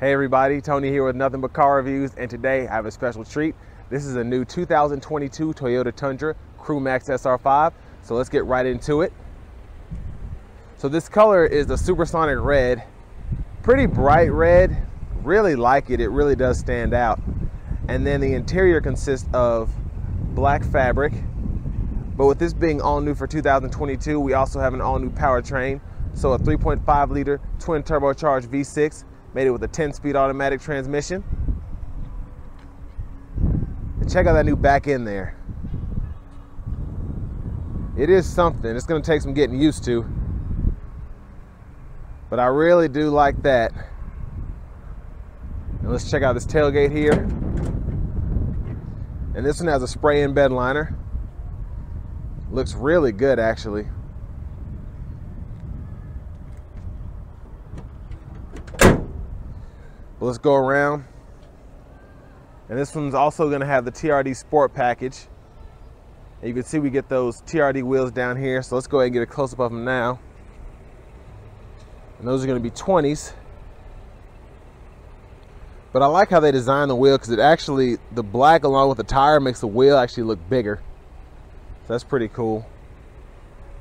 Hey everybody, Tony here with Nothing But Car Reviews, and today I have a special treat. This is a new 2022 Toyota Tundra SR5, so let's get right into it. So this color is the supersonic red, pretty bright red, really like it, it really does stand out. And then the interior consists of black fabric, but with this being all new for 2022, we also have an all new powertrain. So a 3.5 liter twin turbocharged V6 made it with a 10-speed automatic transmission. And check out that new back end there. It is something. It's going to take some getting used to, but I really do like that. And let's check out this tailgate here. And this one has a spray-in bed liner. Looks really good, actually. But let's go around. And this one's also going to have the TRD Sport package. And you can see we get those TRD wheels down here. So let's go ahead and get a close-up of them now. And those are going to be 20s. But I like how they designed the wheel because it actually, the black along with the tire makes the wheel actually look bigger. So that's pretty cool.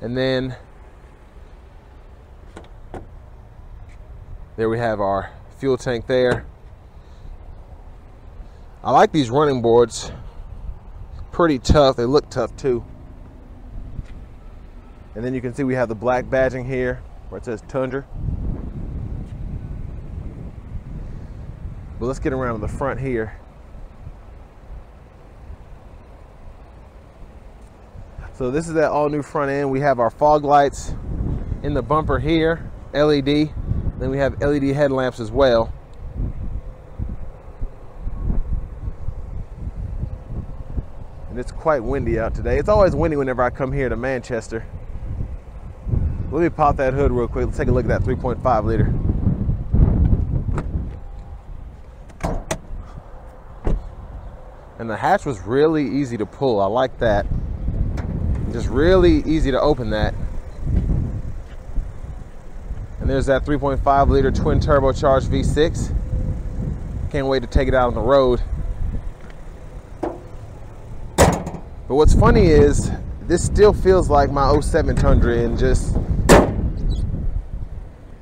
And then there we have our fuel tank there. I like these running boards. Pretty tough. They look tough too. And then you can see we have the black badging here where it says Tundra. But let's get around to the front here. So this is that all new front end. We have our fog lights in the bumper here, LED. Then we have LED headlamps as well. And it's quite windy out today. It's always windy whenever I come here to Manchester. Let me pop that hood real quick. Let's take a look at that 3.5 liter. And the hatch was really easy to pull. I like that. Just really easy to open that. And there's that 3.5 liter twin turbocharged V6. Can't wait to take it out on the road. But what's funny is this still feels like my 07 Tundra, and just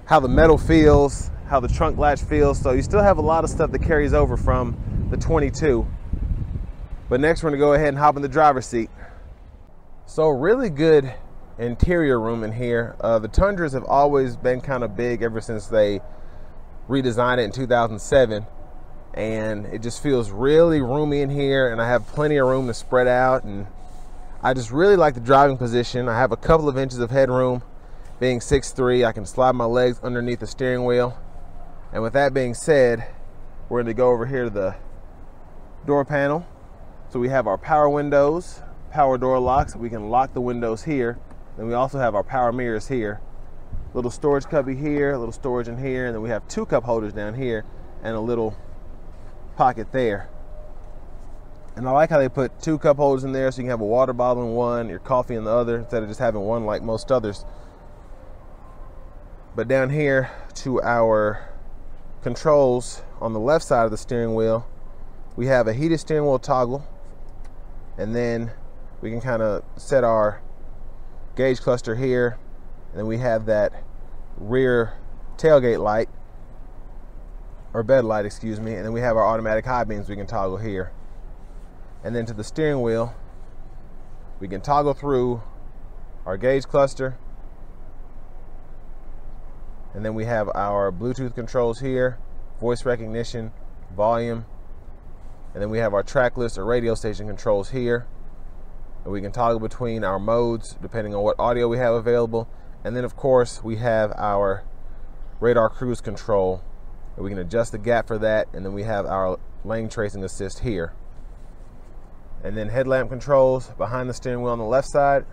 how the metal feels, how the trunk latch feels. So you still have a lot of stuff that carries over from the 22. But next we're gonna go ahead and hop in the driver's seat. So really good interior room in here. The Tundras have always been kind of big ever since they redesigned it in 2007, and it just feels really roomy in here, and I have plenty of room to spread out, and I just really like the driving position. I have a couple of inches of headroom. Being 6'3", I can slide my legs underneath the steering wheel. And with that being said, we're going to go over here to the door panel. So we have our power windows, power door locks. We can lock the windows here. Then we also have our power mirrors here. Little storage cubby here, a little storage in here, and then we have two cup holders down here and a little pocket there. And I like how they put two cup holders in there so you can have a water bottle in one, your coffee in the other, instead of just having one like most others. But down here to our controls on the left side of the steering wheel, we have a heated steering wheel toggle, and then we can kind of set our gauge cluster here, and then we have that rear tailgate light, or bed light, excuse me, and then we have our automatic high beams we can toggle here. And then to the steering wheel, we can toggle through our gauge cluster, and then we have our Bluetooth controls here, voice recognition, volume, and then we have our track list or radio station controls here. And we can toggle between our modes depending on what audio we have available. And then of course we have our radar cruise control, and we can adjust the gap for that. And then we have our lane tracing assist here. And then headlamp controls behind the steering wheel on the left side,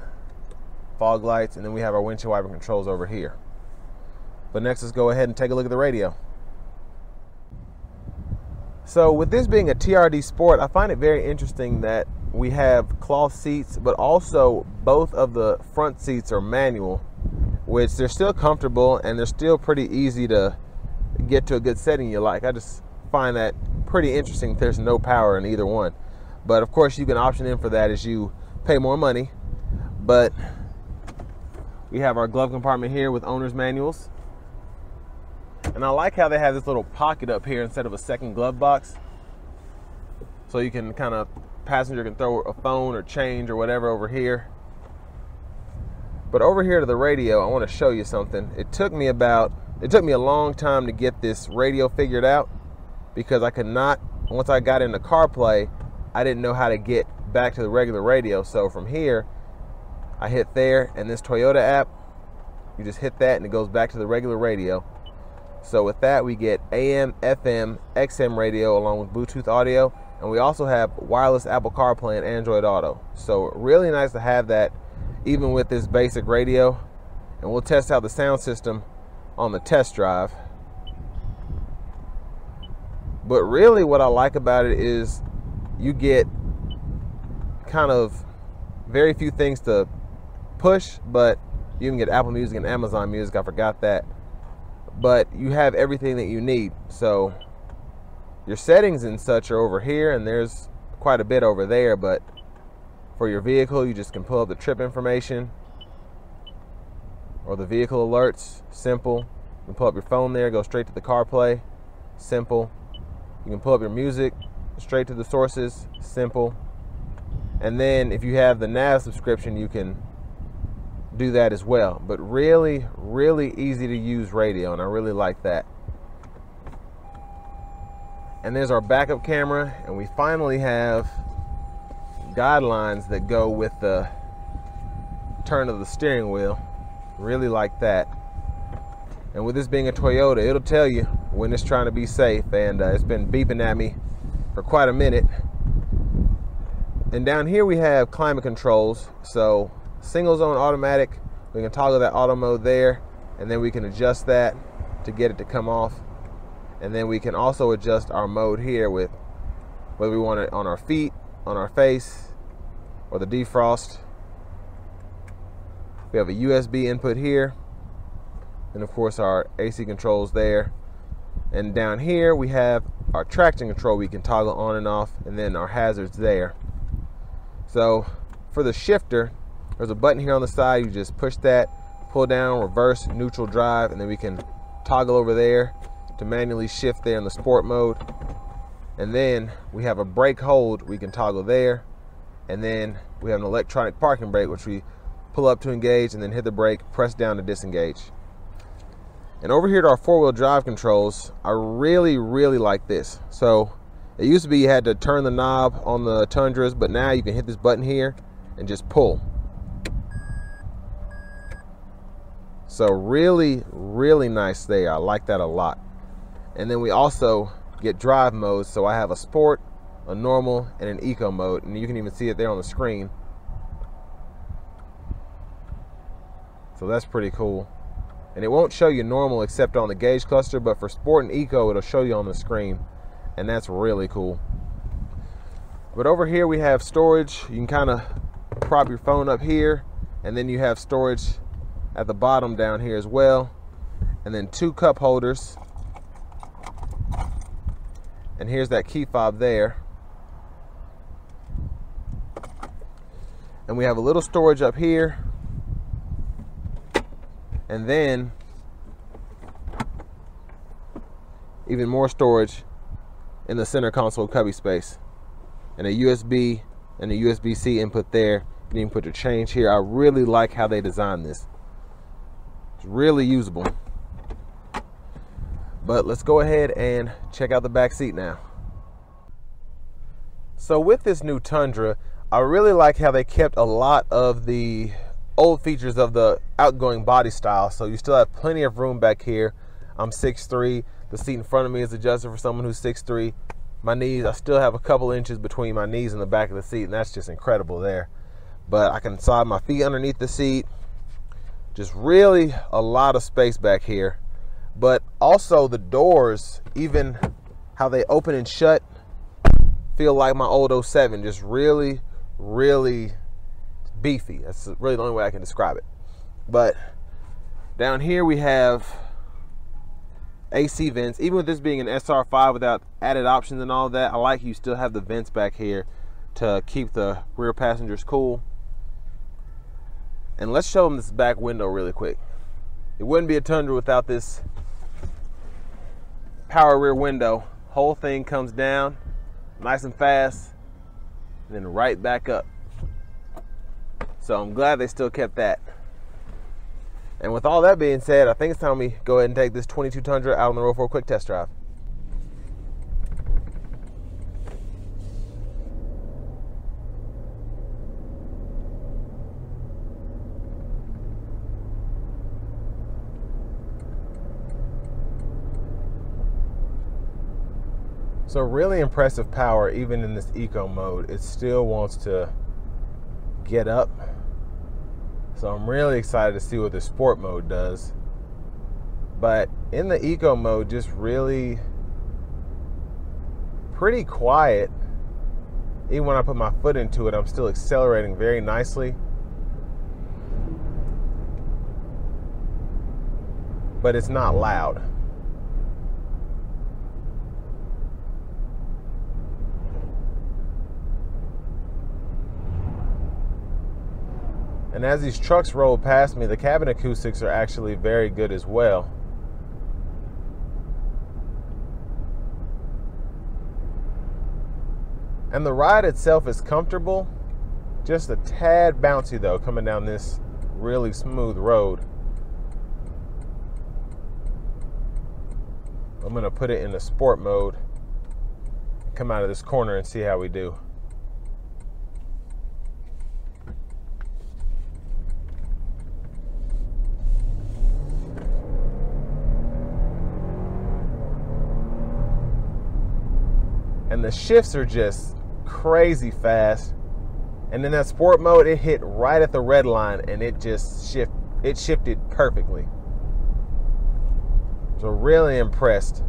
fog lights, and then we have our windshield wiper controls over here. But next, let's go ahead and take a look at the radio. So with this being a TRD Sport, I find it very interesting that we have cloth seats, but also both of the front seats are manual, which they're still comfortable and they're still pretty easy to get to a good setting you like. I just find that pretty interesting if there's no power in either one. But of course you can option in for that as you pay more money. But we have our glove compartment here with owner's manuals. And I like how they have this little pocket up here instead of a second glove box. So you can passenger can throw a phone or change or whatever over here. But over here to the radio, I want to show you something. It took me a long time to get this radio figured out because I could not, once I got into CarPlay, I didn't know how to get back to the regular radio. So from here, I hit there, and this Toyota app, you just hit that and it goes back to the regular radio. So with that, we get AM, FM, XM radio along with Bluetooth audio, and we also have wireless Apple CarPlay and Android Auto. So really nice to have that even with this basic radio. And we'll test out the sound system on the test drive. But really what I like about it is you get kind of very few things to push, but you can get Apple Music and Amazon Music, I forgot that. But you have everything that you need. So your settings and such are over here, and there's quite a bit over there, but for your vehicle, you just can pull up the trip information or the vehicle alerts, simple. You can pull up your phone there, go straight to the CarPlay, simple. You can pull up your music, straight to the sources, simple. And then if you have the nav subscription, you can do that as well. But really, really easy to use radio, and I really like that. And there's our backup camera, and we finally have guidelines that go with the turn of the steering wheel. Really like that. And with this being a Toyota, it'll tell you when it's trying to be safe, and it's been beeping at me for quite a minute. And down here we have climate controls. So single zone automatic, we can toggle that auto mode there, and then we can adjust that to get it to come off. And then we can also adjust our mode here with whether we want it on our feet, on our face, or the defrost. We have a USB input here, and of course our AC controls there. And down here we have our traction control we can toggle on and off, and then our hazards there. So for the shifter, there's a button here on the side. You just push that, pull down, reverse, neutral, drive, and then we can toggle over there to manually shift there in the sport mode. And then we have a brake hold we can toggle there, and then we have an electronic parking brake which we pull up to engage and then hit the brake, press down to disengage. And over here to our four-wheel drive controls, I really, really like this. So it used to be you had to turn the knob on the Tundras, but now you can hit this button here and just pull. So really, really nice there. I like that a lot. And then we also get drive modes. So I have a sport, a normal, and an eco mode, and you can even see it there on the screen. So that's pretty cool. And it won't show you normal except on the gauge cluster, but for sport and eco it'll show you on the screen, and that's really cool. But over here we have storage. You can kind of prop your phone up here, and then you have storage at the bottom down here as well, and then two cup holders, and here's that key fob there. And we have a little storage up here, and then even more storage in the center console cubby space, and a USB and a USB-C input there. You can even put your change here. I really like how they designed this. It's really usable. But let's go ahead and check out the back seat now. So with this new Tundra, I really like how they kept a lot of the old features of the outgoing body style. So you still have plenty of room back here. I'm 6'3". The seat in front of me is adjusted for someone who's 6'3". My knees, I still have a couple inches between my knees and the back of the seat, and that's just incredible there. But I can slide my feet underneath the seat. Just really a lot of space back here. But also the doors, even how they open and shut, feel like my old 07. Just really, really beefy. That's really the only way I can describe it. But down here we have AC vents. Even with this being an SR5 without added options and all that, I like you still have the vents back here to keep the rear passengers cool. And let's show them this back window really quick. It wouldn't be a Tundra without this power rear window. Whole thing comes down nice and fast and then right back up. So I'm glad they still kept that. And with all that being said, I think it's time we go ahead and take this 22 Tundra out on the road for a quick test drive. So really impressive power, even in this eco mode. It still wants to get up. So I'm really excited to see what the sport mode does. But in the eco mode, just really pretty quiet. Even when I put my foot into it, I'm still accelerating very nicely. But it's not loud. And as these trucks roll past me, the cabin acoustics are actually very good as well. And the ride itself is comfortable, just a tad bouncy though, coming down this really smooth road. I'm gonna put it in the sport mode, come out of this corner and see how we do. And the shifts are just crazy fast. And in that sport mode, it hit right at the red line and it just shifted perfectly. So really impressed.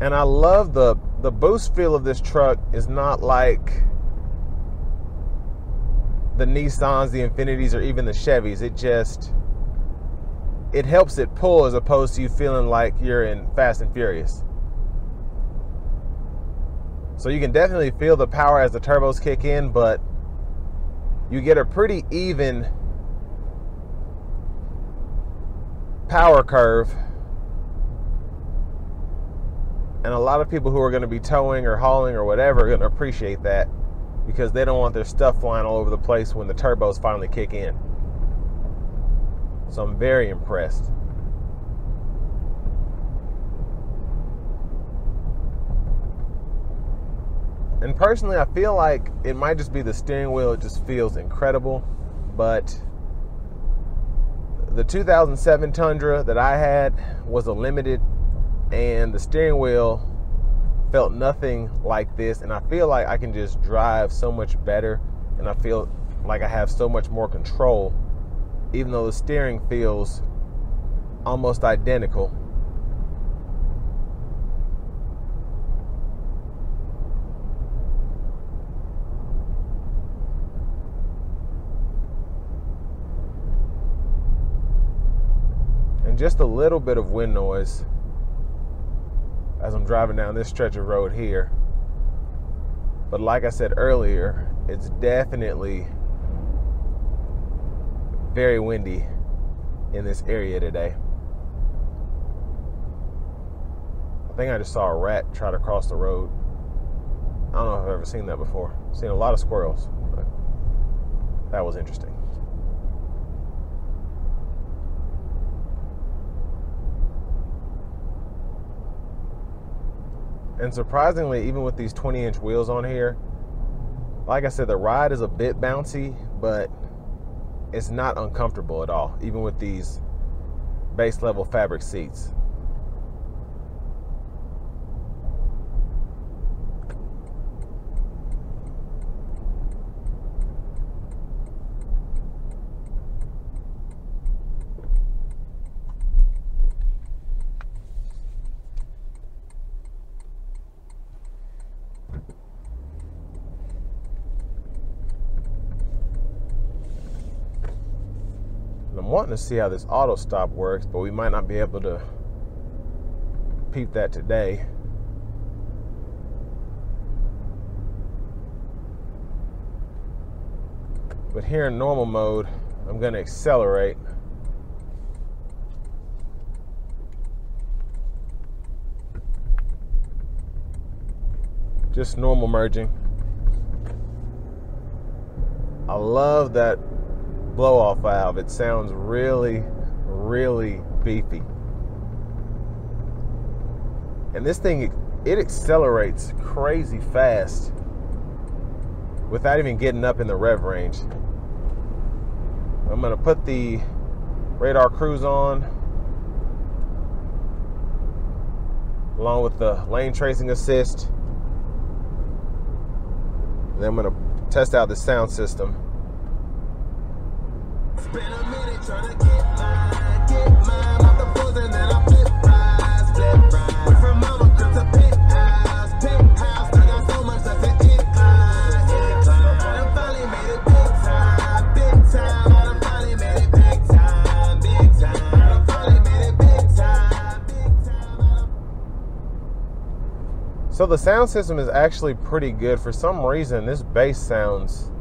And I love the boost feel of this truck is not like the Nissans, the Infinitis, or even the Chevys. It helps it pull as opposed to you feeling like you're in Fast and Furious. So you can definitely feel the power as the turbos kick in, but you get a pretty even power curve. And a lot of people who are going to be towing or hauling or whatever are going to appreciate that, because they don't want their stuff flying all over the place when the turbos finally kick in. So I'm very impressed. And personally, I feel like it might just be the steering wheel. It just feels incredible. But the 2007 Tundra that I had was a limited, and the steering wheel felt nothing like this. And I feel like I can just drive so much better, and I feel like I have so much more control, even though the steering feels almost identical. And just a little bit of wind noise as I'm driving down this stretch of road here. But like I said earlier, it's definitely very windy in this area today. I think I just saw a rat try to cross the road. I don't know if I've ever seen that before. I've seen a lot of squirrels, but that was interesting. And surprisingly, even with these 20-inch wheels on here, like I said, the ride is a bit bouncy, but it's not uncomfortable at all, even with these base level fabric seats. I'm wanting to see how this auto stop works, but we might not be able to peep that today. But here in normal mode, I'm going to accelerate. Just normal merging. I love that blow-off valve. It sounds really, really beefy. And this thing, it accelerates crazy fast without even getting up in the rev range. I'm gonna put the radar cruise on along with the lane tracing assist. And then I'm gonna test out the sound system. Spend a minute trying to get mine off the floors and then I flip rise. Went from mama crib to penthouse, I got so much left to incline. I done finally made it big time. I done finally made it big time. I done finally made it big time. So the sound system is actually pretty good. For some reason, this bass sounds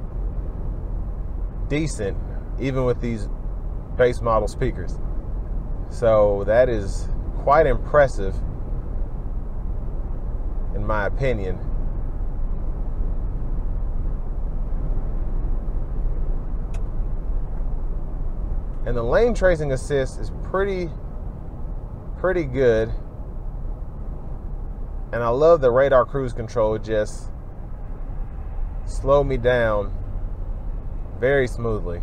decent, even with these base model speakers. So that is quite impressive in my opinion. And the lane tracing assist is pretty good. And I love the radar cruise control. Just slow me down very smoothly.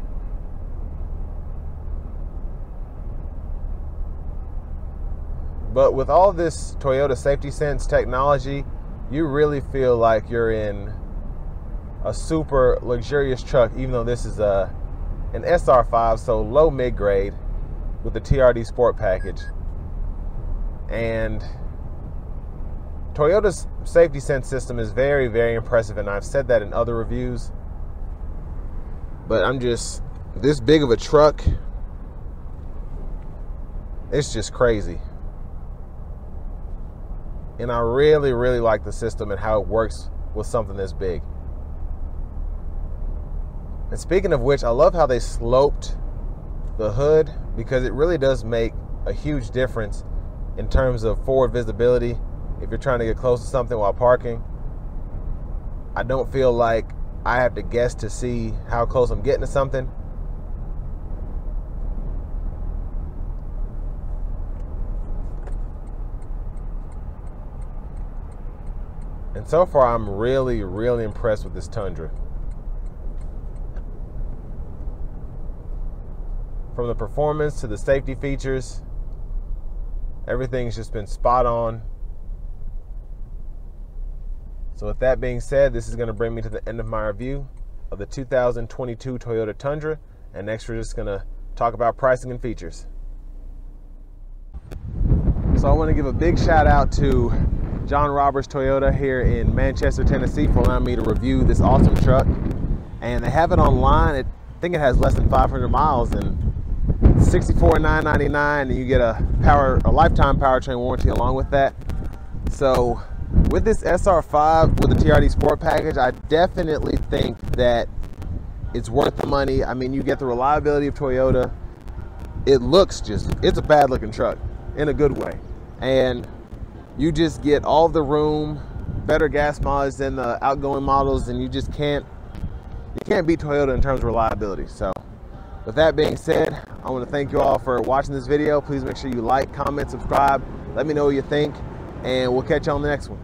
But with all this Toyota Safety Sense technology, you really feel like you're in a super luxurious truck, even though this is an SR5, so low mid-grade with the TRD Sport package. And Toyota's Safety Sense system is very, very impressive, and I've said that in other reviews. But I'm just, this big of a truck, it's just crazy. And I really, really like the system and how it works with something this big. And speaking of which, I love how they sloped the hood, because it really does make a huge difference in terms of forward visibility. If you're trying to get close to something while parking, I don't feel like I have to guess to see how close I'm getting to something. And so far, I'm really, really impressed with this Tundra. From the performance to the safety features, everything's just been spot on. So with that being said, this is going to bring me to the end of my review of the 2022 Toyota Tundra. And next we're just going to talk about pricing and features. So I want to give a big shout out to John Roberts Toyota here in Manchester, Tennessee, for allowing me to review this awesome truck. And they have it online. I think it has less than 500 miles and $64,999, and you get a lifetime powertrain warranty along with that. So with this SR5 with the TRD Sport package, I definitely think that it's worth the money. I mean, you get the reliability of Toyota. It looks it's a bad looking truck in a good way. And you just get all the room, better gas mileage than the outgoing models, and you can't beat Toyota in terms of reliability. So with that being said, I want to thank you all for watching this video. Please make sure you like, comment, subscribe. Let me know what you think, and we'll catch you on the next one.